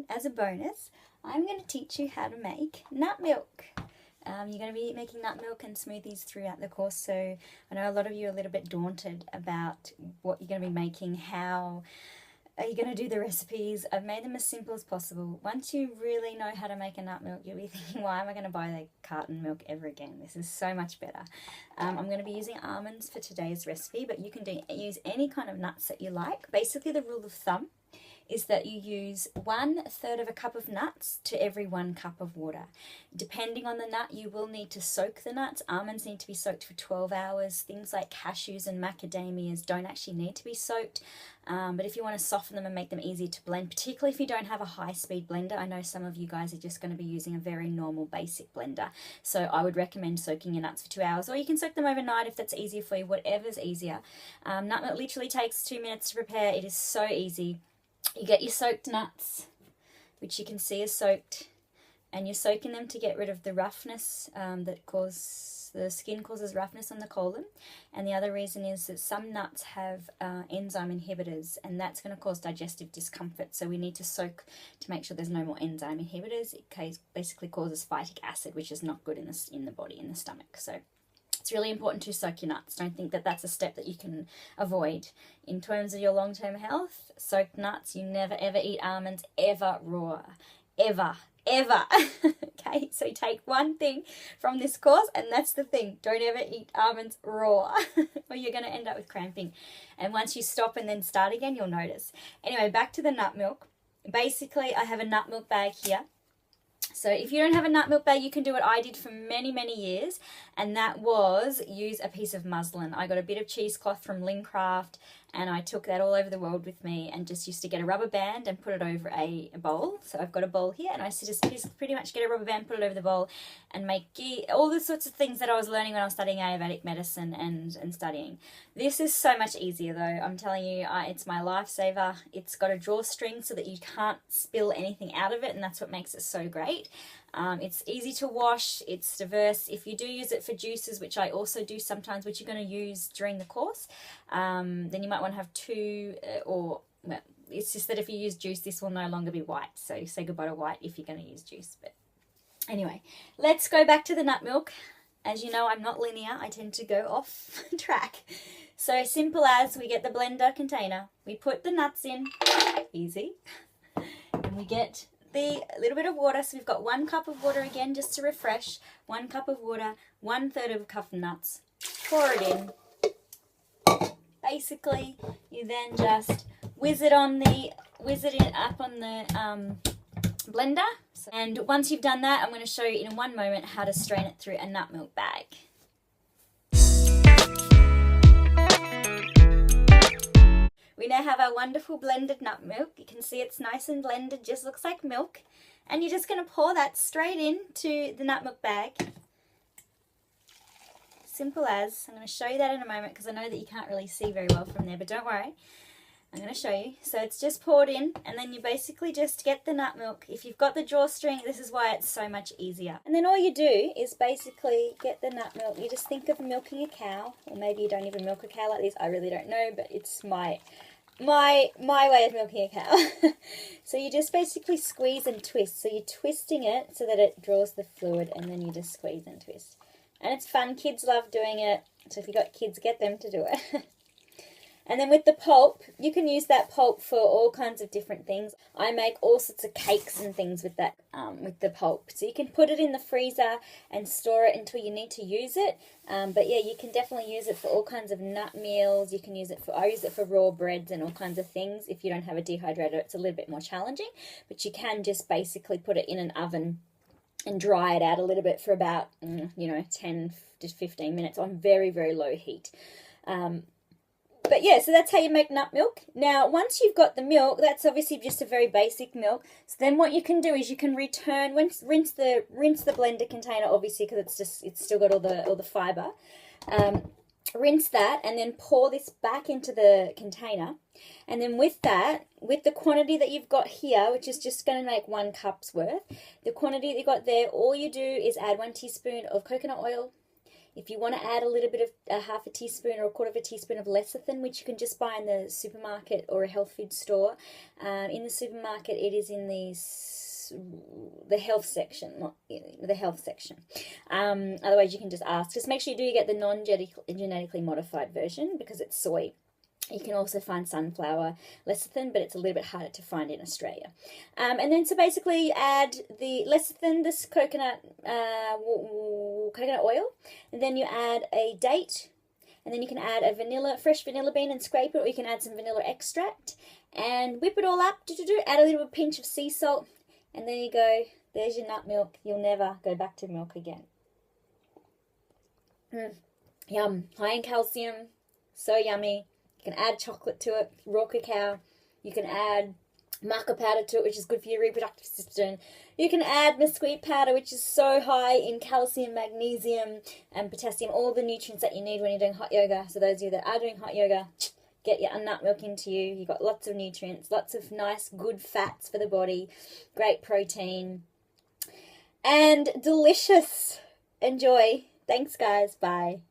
fun, as a bonus, I'm going to teach you how to make nut milk. You're going to be making nut milk and smoothies throughout the course, so I know a lot of you are a little bit daunted about what you're going to be making, how are you going to do the recipes. I've made them as simple as possible. Once you really know how to make a nut milk, you'll be thinking, why am I going to buy the carton milk ever again? This is so much better. I'm going to be using almonds for today's recipe, but you can use any kind of nuts that you like. Basically, the rule of thumb is that you use 1/3 of a cup of nuts to every 1 cup of water. Depending on the nut, you will need to soak the nuts. Almonds need to be soaked for 12 hours. Things like cashews and macadamias don't actually need to be soaked. But if you want to soften them and make them easier to blend, particularly if you don't have a high-speed blender, I know some of you guys are just going to be using a very normal basic blender. So I would recommend soaking your nuts for 2 hours, or you can soak them overnight if that's easier for you, whatever's easier. Nut milk literally takes 2 minutes to prepare. It is so easy. You get your soaked nuts, which you can see are soaked, and you're soaking them to get rid of the roughness the skin causes roughness on the colon. And the other reason is that some nuts have enzyme inhibitors, and that's going to cause digestive discomfort. So we need to soak to make sure there's no more enzyme inhibitors. It basically causes phytic acid, which is not good in the body, in the stomach. So it's really important to soak your nuts. Don't think that that's a step that you can avoid. In terms of your long-term health, soaked nuts. You never ever eat almonds ever raw. Ever. Okay, so take one thing from this course, and that's the thing. Don't ever eat almonds raw or you're going to end up with cramping. And once you stop and then start again, you'll notice. Anyway, back to the nut milk. Basically, I have a nut milk bag here. So if you don't have a nut milk bag, you can do what I did for many, many years, and that was use a piece of muslin. I got a bit of cheesecloth from Lincraft, and I took that all over the world with me and just used to get a rubber band and put it over a bowl. So I've got a bowl here, and I used to just pretty much get a rubber band, put it over the bowl, and make ghee, all the sorts of things that I was learning when I was studying Ayurvedic medicine and studying. This is so much easier though. I'm telling you, it's my lifesaver. It's got a drawstring so that you can't spill anything out of it, and that's what makes it so great. It's easy to wash, it's diverse. If you do use it for juices, which I also do sometimes, which you're going to use during the course, then you might want to have two, well, it's just that if you use juice, this will no longer be white. So say goodbye to white if you're going to use juice. But anyway, let's go back to the nut milk. As you know, I'm not linear. I tend to go off track. So simple as we get the blender container, we put the nuts in, easy, and we get the little bit of water. So we've got 1 cup of water again, just to refresh. 1 cup of water, 1/3 of a cup of nuts. Pour it in. Basically, you then just whiz it up on the blender. And once you've done that, I'm going to show you in one moment how to strain it through a nut milk bag. We now have our wonderful blended nut milk. You can see it's nice and blended, just looks like milk. And you're just going to pour that straight into the nut milk bag. Simple as. I'm going to show you that in a moment because I know that you can't really see very well from there, but don't worry. I'm going to show you. So it's just poured in, and then you basically just get the nut milk. If you've got the drawstring, this is why it's so much easier. And then all you do is basically get the nut milk. You just think of milking a cow, or maybe you don't even milk a cow like this. I really don't know, but it's my way of milking a cow. So you just basically squeeze and twist. So you're twisting it so that it draws the fluid, and then you just squeeze and twist. And it's fun. Kids love doing it. So if you've got kids, get them to do it. And then with the pulp, you can use that pulp for all kinds of different things. I make all sorts of cakes and things with that, with the pulp. So you can put it in the freezer and store it until you need to use it. But yeah, you can definitely use it for all kinds of nut meals. You can use it I use it for raw breads and all kinds of things. If you don't have a dehydrator, it's a little bit more challenging. But you can just basically put it in an oven and dry it out a little bit for about, 10 to 15 minutes on very, very low heat. But yeah, so that's how you make nut milk. Now, once you've got the milk, that's obviously just a very basic milk. So then what you can do is you can rinse the blender container, obviously, because it's still got all the fiber. Rinse that and then pour this back into the container. And then with that, with the quantity that you've got here, which is just going to make 1 cup's worth, the quantity that you got there, all you do is add 1 teaspoon of coconut oil. If you want to add a little bit of a half a teaspoon or a quarter of a teaspoon of lecithin, which you can just buy in the supermarket or a health food store. In the supermarket, it is in the health section, not the health section. Otherwise, you can just ask. Just make sure you do get the non-genetically modified version because it's soy. You can also find sunflower lecithin, but it's a little bit harder to find in Australia. And then so basically add the lecithin, this coconut oil, and then you add a date, and then you can add a fresh vanilla bean and scrape it, or you can add some vanilla extract and whip it all up. Add a little pinch of sea salt, and there you go. There's your nut milk. You'll never go back to milk again. Yum. High in calcium. So yummy. You can add chocolate to it, raw cacao. You can add maca powder to it, which is good for your reproductive system. You can add mesquite powder, which is so high in calcium, magnesium, and potassium, all the nutrients that you need when you're doing hot yoga. So those of you that are doing hot yoga, get your nut milk into you. You've got lots of nutrients, lots of nice, good fats for the body, great protein, and delicious. Enjoy. Thanks, guys. Bye.